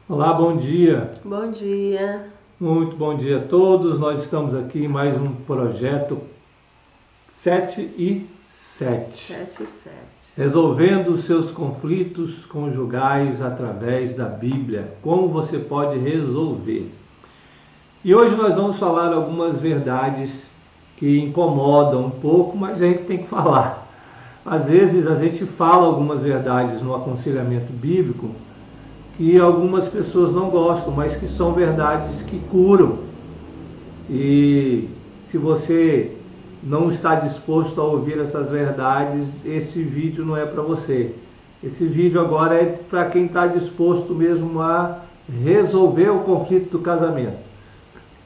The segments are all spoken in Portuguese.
Olá, bom dia. Bom dia. Muito bom dia a todos. Nós estamos aqui em mais um projeto 7 e 7. 7 e 7. Resolvendo os seus conflitos conjugais através da Bíblia. Como você pode resolver? E hoje nós vamos falar algumas verdades que incomodam um pouco, mas a gente tem que falar. Às vezes a gente fala algumas verdades no aconselhamento bíblico que algumas pessoas não gostam, mas que são verdades que curam. E se você não está disposto a ouvir essas verdades, esse vídeo não é para você. Esse vídeo agora é para quem está disposto mesmo a resolver o conflito do casamento.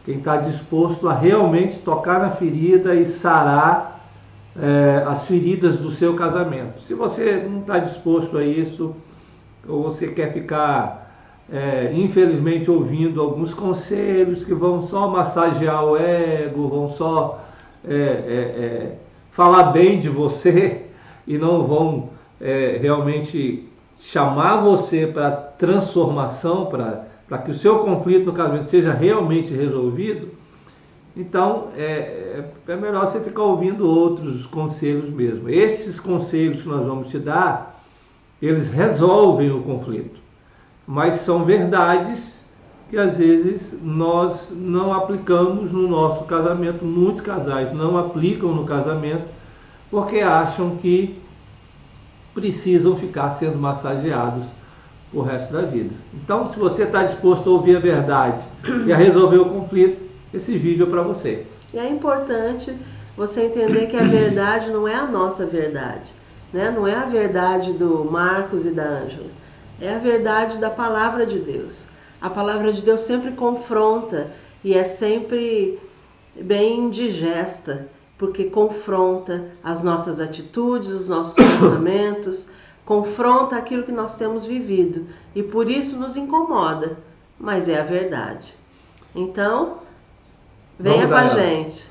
Quem está disposto a realmente tocar na ferida e sarar as feridas do seu casamento. Se você não está disposto a isso, ou você quer ficar, infelizmente, ouvindo alguns conselhos que vão só massagear o ego, vão só falar bem de você e não vão realmente chamar você para transformação, para que o seu conflito no casamento seja realmente resolvido, então é melhor você ficar ouvindo outros conselhos mesmo. Esses conselhos que nós vamos te dar, eles resolvem o conflito, mas são verdades que às vezes nós não aplicamos no nosso casamento. Muitos casais não aplicam no casamento porque acham que precisam ficar sendo massageados o resto da vida. Então, se você está disposto a ouvir a verdade e a resolver o conflito, esse vídeo é para você. E é importante você entender que a verdade não é a nossa verdade. Não é a verdade do Marcos e da Ângela, é a verdade da palavra de Deus. A palavra de Deus sempre confronta e é sempre bem digesta, porque confronta as nossas atitudes, os nossos pensamentos, confronta aquilo que nós temos vivido e por isso nos incomoda, mas é a verdade. Então, venha com a gente.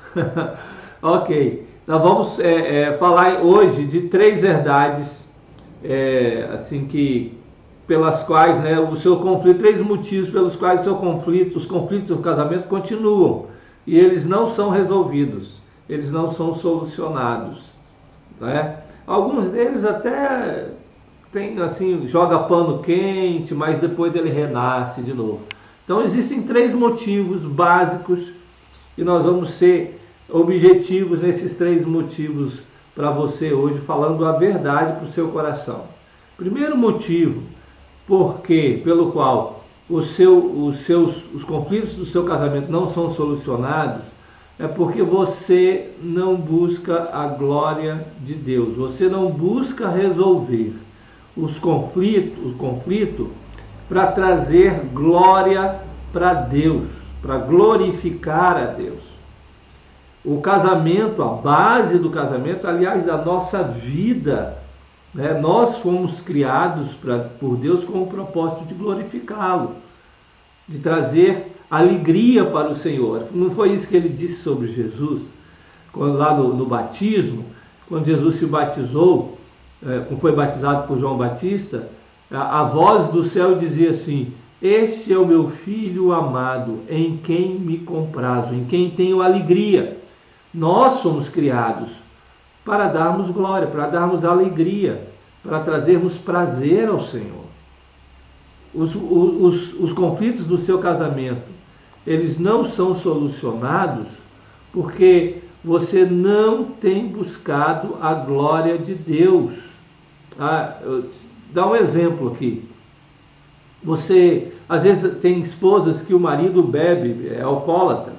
Ok. Nós vamos falar hoje de 3 verdades, assim que pelas quais, o seu conflito, 3 motivos pelos quais os conflitos do casamento continuam e eles não são resolvidos, eles não são solucionados, né? Alguns deles até tem assim, joga pano quente, mas depois ele renasce de novo. Então existem 3 motivos básicos e nós vamos ser objetivos nesses 3 motivos para você hoje, falando a verdade para o seu coração. Primeiro motivo pelo qual os conflitos do seu casamento não são solucionados é porque você não busca a glória de Deus. Você não busca resolver o conflito para trazer glória para Deus, para glorificar a Deus. O casamento, a base do casamento, aliás, da nossa vida, nós fomos criados por Deus com o propósito de glorificá-lo, de trazer alegria para o Senhor. Não foi isso que ele disse sobre Jesus? Quando lá no batismo, quando Jesus se batizou, foi batizado por João Batista, a voz do céu dizia assim: este é o meu filho amado, em quem me comprazo, em quem tenho alegria. Nós somos criados para darmos glória, para darmos alegria, para trazermos prazer ao Senhor. Os conflitos do seu casamento, eles não são solucionados porque você não tem buscado a glória de Deus. Dá um exemplo aqui. Você, às vezes, tem esposas que o marido bebe, é alcoólatra,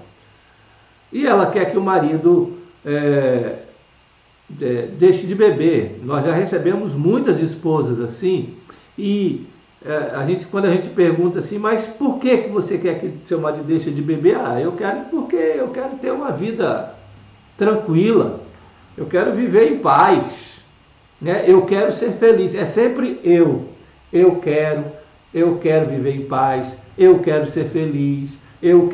e ela quer que o marido deixe de beber. Nós já recebemos muitas esposas assim, e quando a gente pergunta assim, mas por que você quer que seu marido deixe de beber? Porque eu quero ter uma vida tranquila, eu quero viver em paz, eu quero ser feliz. É sempre eu quero viver em paz, eu quero ser feliz, eu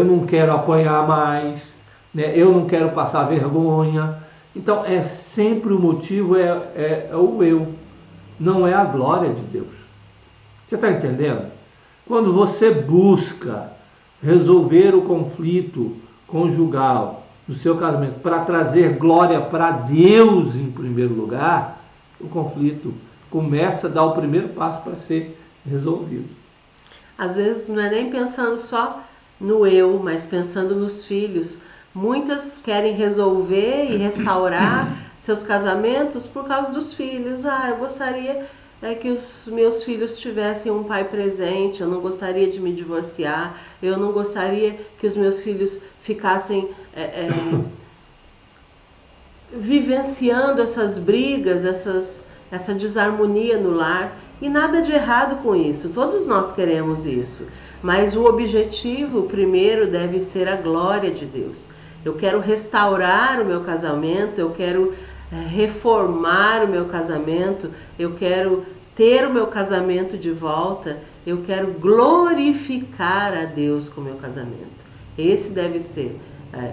não quero apanhar mais, eu não quero passar vergonha, Então, sempre o motivo é o eu, não é a glória de Deus. Você está entendendo? Quando você busca resolver o conflito conjugal no seu casamento para trazer glória para Deus em primeiro lugar, o conflito começa a dar o primeiro passo para ser resolvido. Às vezes não é nem pensando só no eu, mas pensando nos filhos. Muitas querem resolver e restaurar seus casamentos por causa dos filhos. Eu gostaria que os meus filhos tivessem um pai presente, eu não gostaria de me divorciar, eu não gostaria que os meus filhos ficassem vivenciando essas brigas, essa desarmonia no lar. E nada de errado com isso, todos nós queremos isso. Mas o objetivo primeiro deve ser a glória de Deus. Eu quero restaurar o meu casamento, eu quero reformar o meu casamento, eu quero ter o meu casamento de volta, eu quero glorificar a Deus com o meu casamento. Esse deve ser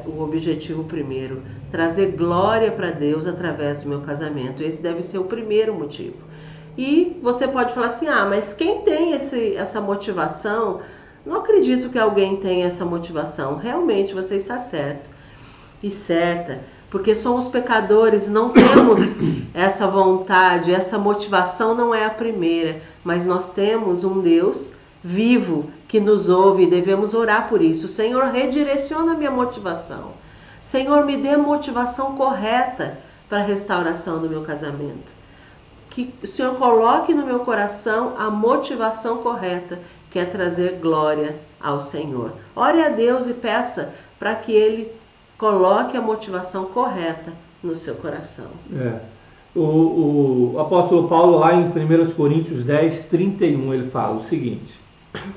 o objetivo primeiro, trazer glória para Deus através do meu casamento. Esse deve ser o primeiro motivo. E você pode falar assim, mas quem tem essa motivação? Não acredito que alguém tenha essa motivação. Realmente você está certo e certa, porque somos pecadores, não temos essa vontade, essa motivação não é a primeira, mas nós temos um Deus vivo que nos ouve e devemos orar por isso. Senhor, redireciona a minha motivação. Senhor, me dê a motivação correta para a restauração do meu casamento. Que o Senhor coloque no meu coração a motivação correta, que é trazer glória ao Senhor. Ore a Deus e peça para que Ele coloque a motivação correta no seu coração. O apóstolo Paulo, lá em 1 Coríntios 10, 31, ele fala o seguinte: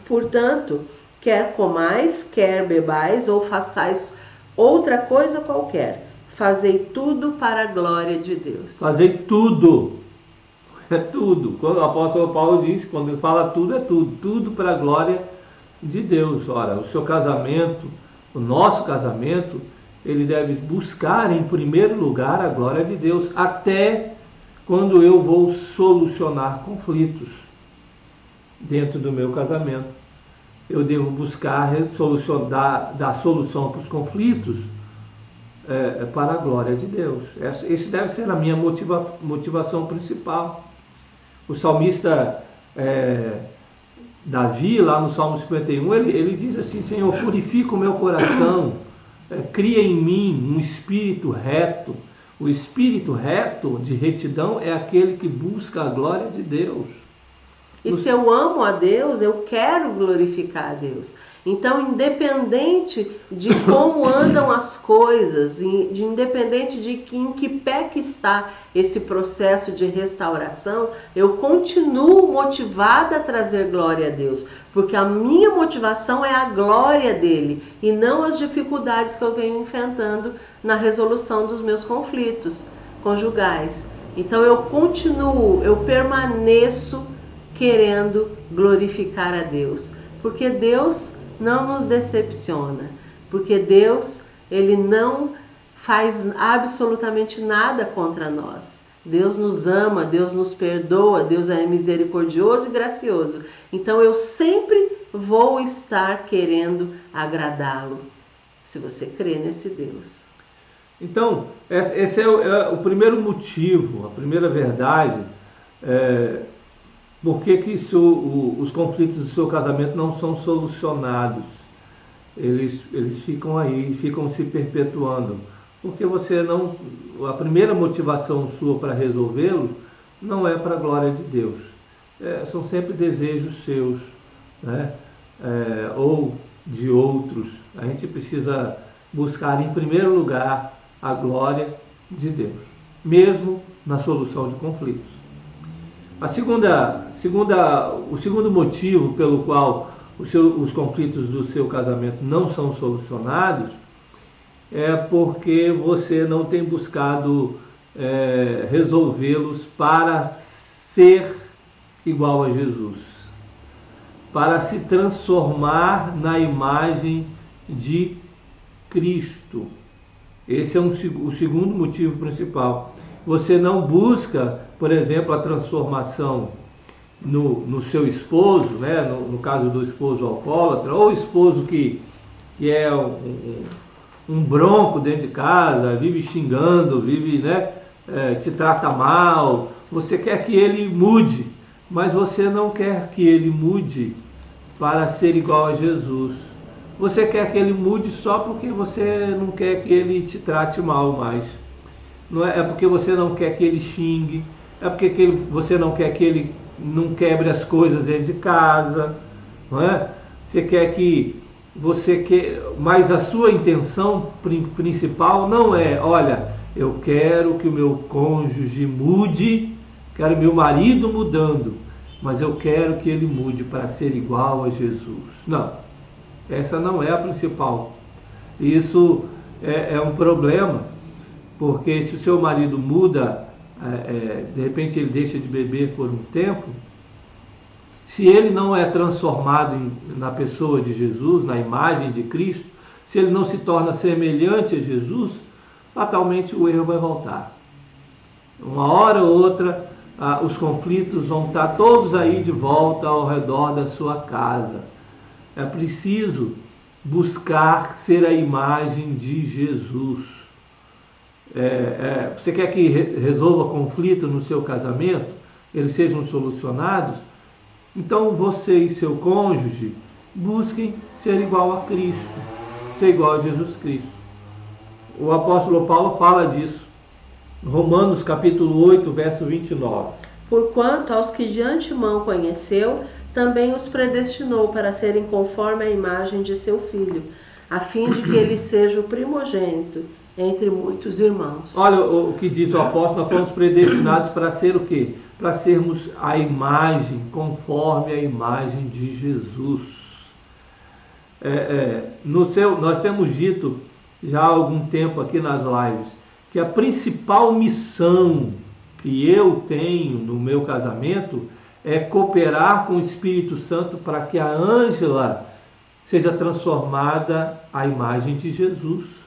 portanto, quer comais, quer bebais, ou façais outra coisa qualquer, fazei tudo para a glória de Deus. Fazei tudo. É tudo. Quando o apóstolo Paulo diz, quando ele fala tudo, é tudo. Tudo para a glória de Deus. Ora, o seu casamento, o nosso casamento, ele deve buscar em primeiro lugar a glória de Deus, até quando eu vou solucionar conflitos dentro do meu casamento. Eu devo buscar dar solução para os conflitos para a glória de Deus. Esse deve ser a minha motivação principal. O salmista Davi, lá no Salmo 51, ele diz assim: Senhor, purifica o meu coração, cria em mim um espírito reto. O espírito reto de retidão é aquele que busca a glória de Deus. E se eu amo a Deus, eu quero glorificar a Deus. Então, independente de como andam as coisas, independente de em que pé que está esse processo de restauração, eu continuo motivada a trazer glória a Deus, porque a minha motivação é a glória dele e não as dificuldades que eu venho enfrentando na resolução dos meus conflitos conjugais. Então, eu continuo, eu permaneço querendo glorificar a Deus, porque Deus não nos decepciona, porque Deus, Ele não faz absolutamente nada contra nós. Deus nos ama, Deus nos perdoa, Deus é misericordioso e gracioso. Então eu sempre vou estar querendo agradá-lo, se você crê nesse Deus. Então, esse é o primeiro motivo, a primeira verdade, por que os conflitos do seu casamento não são solucionados? Eles ficam aí, ficam se perpetuando. Porque a primeira motivação sua para resolvê-lo não é para a glória de Deus. São sempre desejos seus, né? Ou de outros. A gente precisa buscar em primeiro lugar a glória de Deus, mesmo na solução de conflitos. O segundo motivo pelo qual os conflitos do seu casamento não são solucionados é porque você não tem buscado resolvê-los para ser igual a Jesus, para se transformar na imagem de Cristo. Esse é o segundo motivo principal. Você não busca, por exemplo, a transformação no seu esposo, né? No caso do esposo alcoólatra, ou esposo que é um bronco dentro de casa, vive xingando, vive, né, te trata mal. Você quer que ele mude, mas você não quer que ele mude para ser igual a Jesus. Você quer que ele mude só porque você não quer que ele te trate mal mais. Não é porque você não quer que ele xingue, é porque você não quer que ele não quebre as coisas dentro de casa, não é? Você quer mas a sua intenção principal não é, olha, eu quero que o meu cônjuge mude, quero meu marido mudando, mas eu quero que ele mude para ser igual a Jesus. Não, essa não é a principal. Isso é um problema, porque se o seu marido muda, de repente ele deixa de beber por um tempo, se ele não é transformado na pessoa de Jesus, na imagem de Cristo, se ele não se torna semelhante a Jesus, fatalmente o erro vai voltar. Uma hora ou outra, os conflitos vão estar todos aí de volta ao redor da sua casa. É preciso buscar ser a imagem de Jesus. Você quer que resolva conflito no seu casamento, eles sejam solucionados? Então você e seu cônjuge busquem ser igual a Cristo, ser igual a Jesus Cristo. O apóstolo Paulo fala disso, Romanos capítulo 8, verso 29. Porquanto aos que de antemão conheceu, também os predestinou para serem conforme a imagem de seu Filho, a fim de que ele seja o primogênito entre muitos irmãos. Olha o que diz o apóstolo, nós fomos predestinados para ser o quê? Para sermos a imagem, conforme a imagem de Jesus. Nós temos dito já há algum tempo aqui nas lives que a principal missão que eu tenho no meu casamento é cooperar com o Espírito Santo para que a Ângela seja transformada à imagem de Jesus.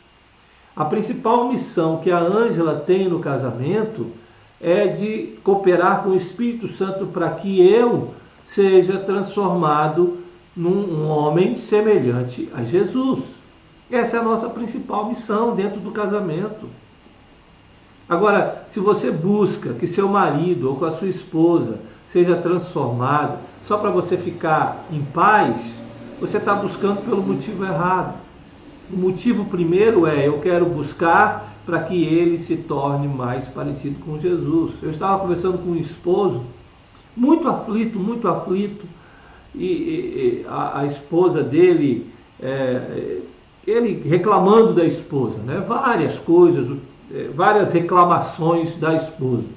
A principal missão que a Ângela tem no casamento é de cooperar com o Espírito Santo para que eu seja transformado num homem semelhante a Jesus. Essa é a nossa principal missão dentro do casamento. Agora, se você busca que seu marido ou com a sua esposa seja transformado só para você ficar em paz, você está buscando pelo motivo errado. O motivo primeiro eu quero buscar para que ele se torne mais parecido com Jesus. Eu estava conversando com um esposo muito aflito, e a esposa dele, ele reclamando da esposa, né? Várias coisas, várias reclamações da esposa.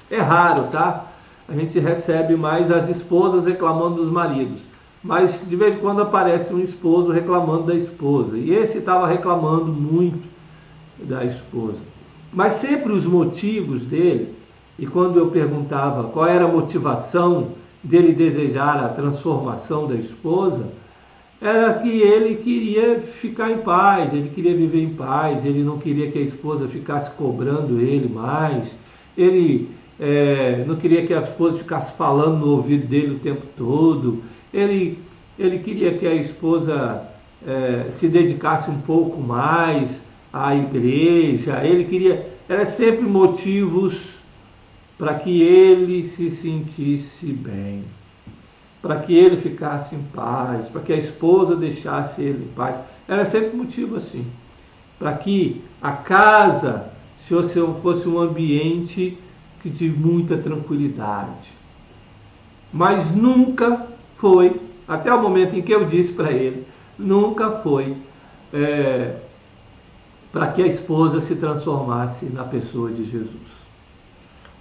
É raro, tá? A gente recebe mais as esposas reclamando dos maridos. Mas de vez em quando aparece um esposo reclamando da esposa. E esse estava reclamando muito da esposa. Mas sempre os motivos dele, e quando eu perguntava qual era a motivação dele desejar a transformação da esposa, era que ele queria ficar em paz, ele queria viver em paz, ele não queria que a esposa ficasse cobrando ele mais, ele não queria que a esposa ficasse falando no ouvido dele o tempo todo. Ele queria que a esposa se dedicasse um pouco mais à igreja. Era sempre motivos para que ele se sentisse bem, para que ele ficasse em paz, para que a esposa deixasse ele em paz. Era sempre motivo assim, para que a casa fosse um ambiente de muita tranquilidade. Mas nunca foi, até o momento em que eu disse para ele, nunca foi para que a esposa se transformasse na pessoa de Jesus.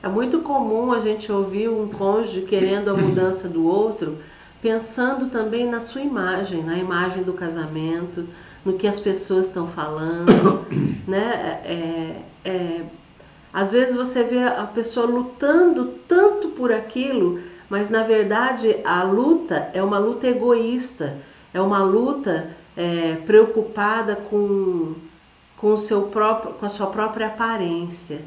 É muito comum a gente ouvir um cônjuge querendo a mudança do outro, pensando também na sua imagem, na imagem do casamento, no que as pessoas estão falando, né? Às vezes você vê a pessoa lutando tanto por aquilo, mas na verdade a luta é uma luta egoísta, é uma luta preocupada com com a sua própria aparência,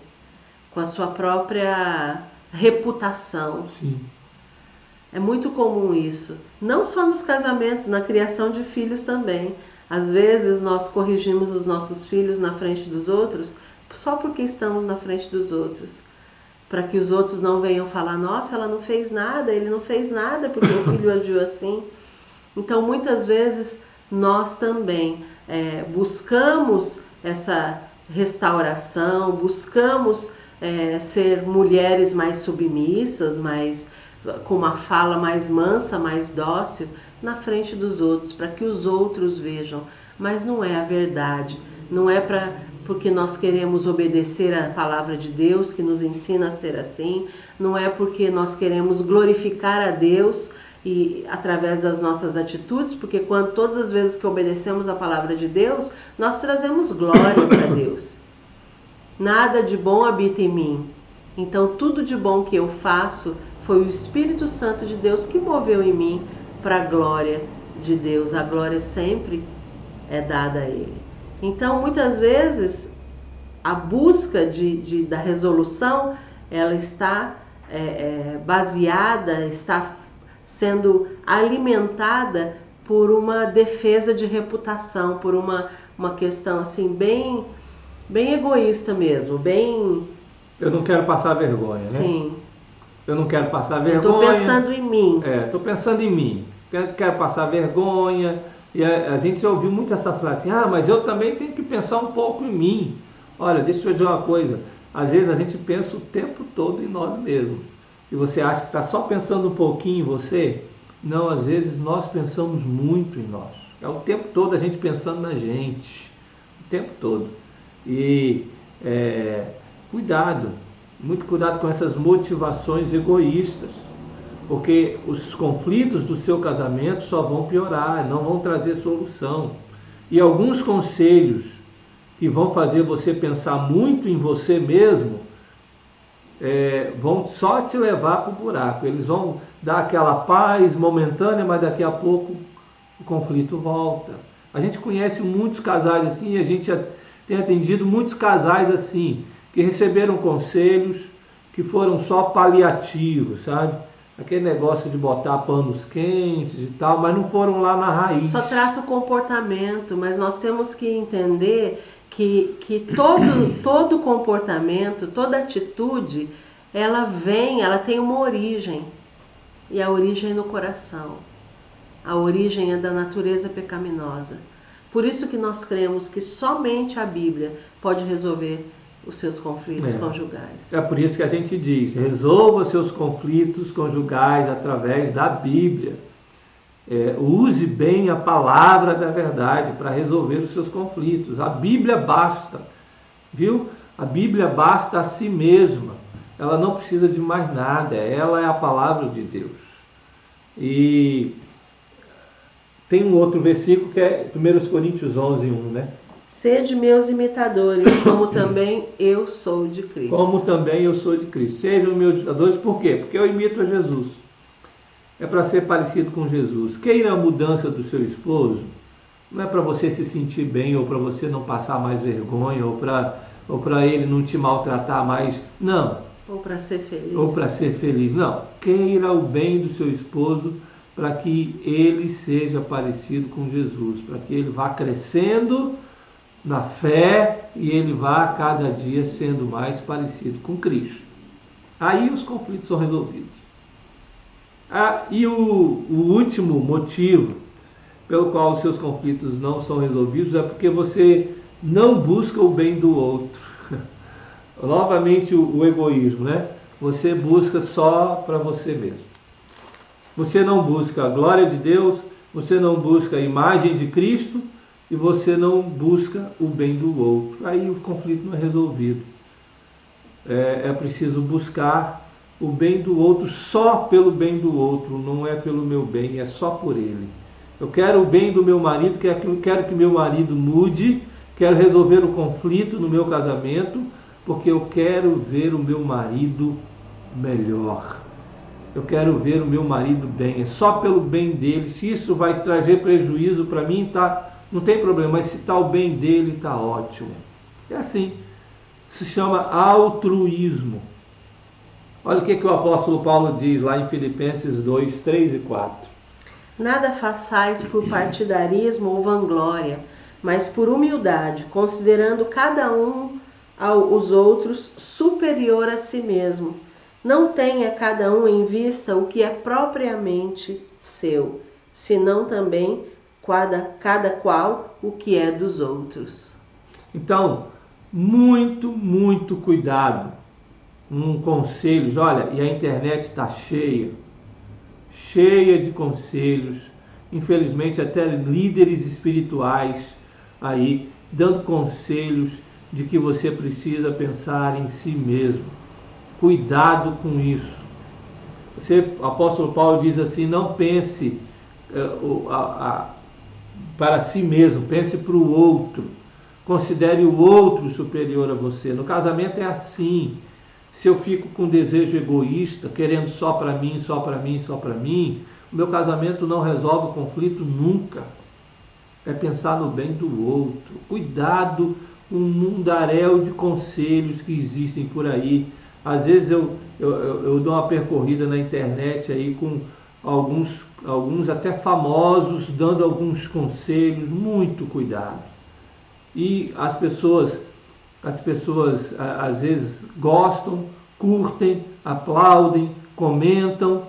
com a sua própria reputação. Sim. É muito comum isso, não só nos casamentos, na criação de filhos também. Às vezes nós corrigimos os nossos filhos na frente dos outros só porque estamos na frente dos outros, para que os outros não venham falar: nossa, ela não fez nada, ele não fez nada porque o filho agiu assim. Então muitas vezes nós também buscamos essa restauração, buscamos ser mulheres mais submissas, com uma fala mais mansa, mais dócil, na frente dos outros, para que os outros vejam. Mas não é a verdade, não é porque nós queremos obedecer a palavra de Deus, que nos ensina a ser assim, não é porque nós queremos glorificar a Deus e através das nossas atitudes, porque todas as vezes que obedecemos a palavra de Deus, nós trazemos glória para Deus. Nada de bom habita em mim. Então tudo de bom que eu faço foi o Espírito Santo de Deus que moveu em mim para a glória de Deus. A glória sempre é dada a Ele. Então muitas vezes a busca da resolução, ela está baseada, está sendo alimentada por uma defesa de reputação, por uma questão assim bem egoísta mesmo, bem... Eu não quero passar vergonha, Sim. né? Eu não quero passar vergonha. Eu estou pensando em mim. Estou pensando em mim. Quero passar vergonha. E a gente já ouviu muito essa frase assim: mas eu também tenho que pensar um pouco em mim. Olha, deixa eu dizer uma coisa. Às vezes a gente pensa o tempo todo em nós mesmos. E você acha que está só pensando um pouquinho em você? Não, às vezes nós pensamos muito em nós. É o tempo todo a gente pensando na gente. O tempo todo. E cuidado. Muito cuidado com essas motivações egoístas, porque os conflitos do seu casamento só vão piorar, não vão trazer solução. E alguns conselhos que vão fazer você pensar muito em você mesmo vão só te levar para o buraco. Eles vão dar aquela paz momentânea, mas daqui a pouco o conflito volta. A gente conhece muitos casais assim, a gente tem atendido muitos casais assim, que receberam conselhos que foram só paliativos, sabe? Aquele negócio de botar panos quentes e tal, mas não foram lá na raiz. Só trata o comportamento, mas nós temos que entender que todo comportamento, toda atitude, ela tem uma origem. E a origem é no coração. A origem é da natureza pecaminosa. Por isso que nós cremos que somente a Bíblia pode resolver os seus conflitos conjugais. É por isso que a gente diz: resolva seus conflitos conjugais através da Bíblia. Use bem a palavra da verdade para resolver os seus conflitos. A Bíblia basta, viu? A Bíblia basta a si mesma. Ela não precisa de mais nada. Ela é a palavra de Deus. E tem um outro versículo que é 1 Coríntios 11:1, né? Sede meus imitadores, como também eu sou de Cristo. Como também eu sou de Cristo. Sejam meus imitadores, por quê? Porque eu imito a Jesus. É para ser parecido com Jesus. Queira a mudança do seu esposo, não é para você se sentir bem, ou para você não passar mais vergonha, ou para ele não te maltratar mais. Não. Ou para ser feliz. Ou para ser feliz. Não. Queira o bem do seu esposo para que ele seja parecido com Jesus, para que ele vá crescendo na fé e ele vá a cada dia sendo mais parecido com Cristo. Aí os conflitos são resolvidos. E o último motivo pelo qual os seus conflitos não são resolvidos é porque você não busca o bem do outro. Novamente o egoísmo, né? Você busca só para você mesmo. Você não busca a glória de Deus, você não busca a imagem de Cristo, e você não busca o bem do outro. Aí o conflito não é resolvido. É preciso buscar o bem do outro só pelo bem do outro, não é pelo meu bem, é só por ele. Eu quero o bem do meu marido, quero que meu marido mude, quero resolver o conflito no meu casamento, porque eu quero ver o meu marido melhor. Eu quero ver o meu marido bem, é só pelo bem dele. Se isso vai trazer prejuízo para mim, tá não tem problema, mas se está o bem dele, está ótimo. É assim, se chama altruísmo. Olha o que o apóstolo Paulo diz lá em Filipenses 2, 3 e 4. Nada façais por partidarismo ou vanglória, mas por humildade, considerando cada um aos outros superior a si mesmo. Não tenha cada um em vista o que é propriamente seu, senão também cada qual o que é dos outros. Então, muito cuidado. Conselhos, olha, e a internet está cheia de conselhos, infelizmente até líderes espirituais aí dando conselhos de que você precisa pensar em si mesmo. Cuidado com isso. O apóstolo Paulo diz assim, não pense para si mesmo, pense para o outro. Considere o outro superior a você. No casamento é assim. Se eu fico com desejo egoísta, querendo só para mim, o meu casamento não resolve o conflito nunca. É pensar no bem do outro. Cuidado com um mundaréu de conselhos que existem por aí. Às vezes eu dou uma percorrida na internet aí com alguns até famosos dando alguns conselhos. Muito cuidado. E as pessoas às vezes gostam, curtem, aplaudem, comentam,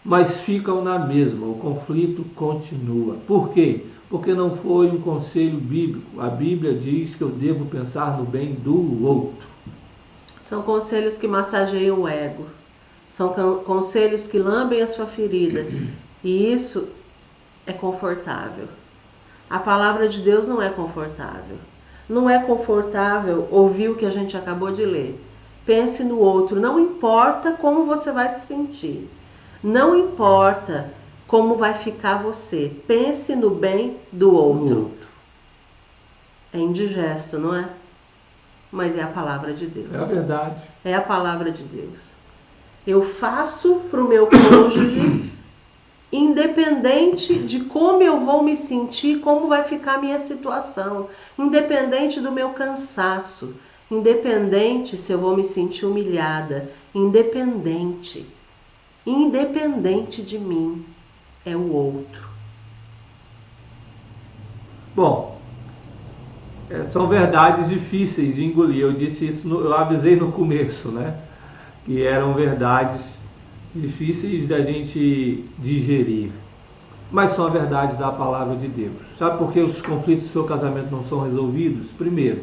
mas ficam na mesma, o conflito continua. Por quê? Porque não foi um conselho bíblico. A Bíblia diz que eu devo pensar no bem do outro. São conselhos que massageiam o ego, são conselhos que lambem a sua ferida, e isso é confortável. A palavra de Deus não é confortável. Não é confortável ouvir o que a gente acabou de ler. Pense no outro, não importa como você vai se sentir. Não importa como vai ficar você. Pense no bem do outro. É indigesto, não é? Mas é a palavra de Deus. É a verdade. É a palavra de Deus. Eu faço para o meu cônjuge independente de como eu vou me sentir, como vai ficar a minha situação, independente do meu cansaço, independente se eu vou me sentir humilhada, independente de mim, é o outro. Bom, são verdades difíceis de engolir. Eu disse isso, eu avisei no começo, né? Que eram verdades difíceis da gente digerir, mas são a verdade da palavra de Deus. Sabe por que os conflitos do seu casamento não são resolvidos? Primeiro,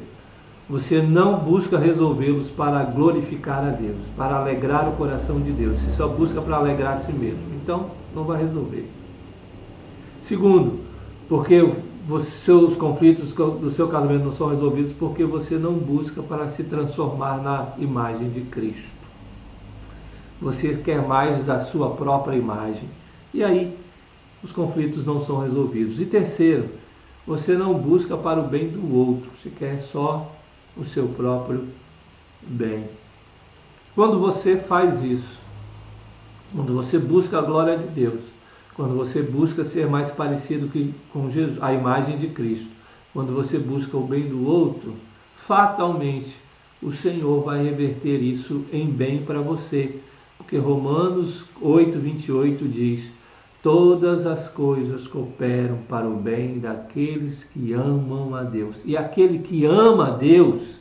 você não busca resolvê-los para glorificar a Deus, para alegrar o coração de Deus. Você só busca para alegrar a si mesmo. Então, não vai resolver. Segundo, porque os seus conflitos do seu casamento não são resolvidos porque você não busca para se transformar na imagem de Cristo. Você quer mais da sua própria imagem. E aí, os conflitos não são resolvidos. E terceiro, você não busca para o bem do outro. Você quer só o seu próprio bem. Quando você faz isso, quando você busca a glória de Deus, quando você busca ser mais parecido com Jesus, a imagem de Cristo, quando você busca o bem do outro, fatalmente o Senhor vai reverter isso em bem para você. Porque Romanos 8, 28 diz: todas as coisas cooperam para o bem daqueles que amam a Deus. E aquele que ama a Deus,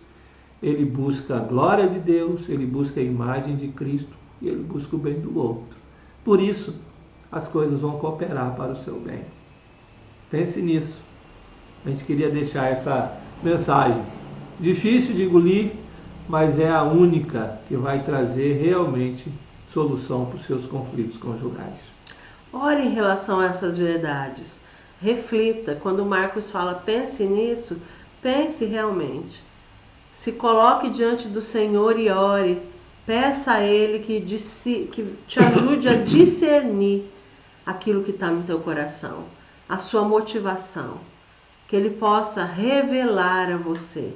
ele busca a glória de Deus, ele busca a imagem de Cristo e ele busca o bem do outro. Por isso, as coisas vão cooperar para o seu bem. Pense nisso. A gente queria deixar essa mensagem. Difícil de engolir, mas é a única que vai trazer realmente solução para os seus conflitos conjugais. Ore em relação a essas verdades. Reflita. Quando Marcos fala, pense nisso, pense realmente. Se coloque diante do Senhor e ore. Peça a Ele que te ajude a discernir aquilo que está no teu coração, a sua motivação. Que Ele possa revelar a você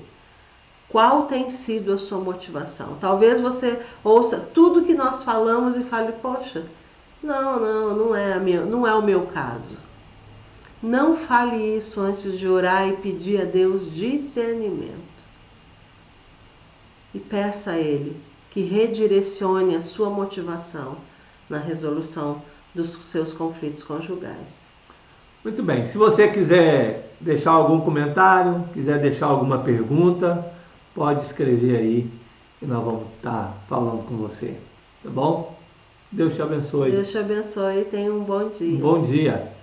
qual tem sido a sua motivação. Talvez você ouça tudo que nós falamos e fale, poxa, não é o meu caso. Não fale isso antes de orar e pedir a Deus discernimento. E peça a Ele que redirecione a sua motivação na resolução dos seus conflitos conjugais. Muito bem. Se você quiser deixar algum comentário, quiser deixar alguma pergunta, pode escrever aí e nós vamos estar falando com você. Tá bom? Deus te abençoe. Deus te abençoe e tenha um bom dia. Um bom dia.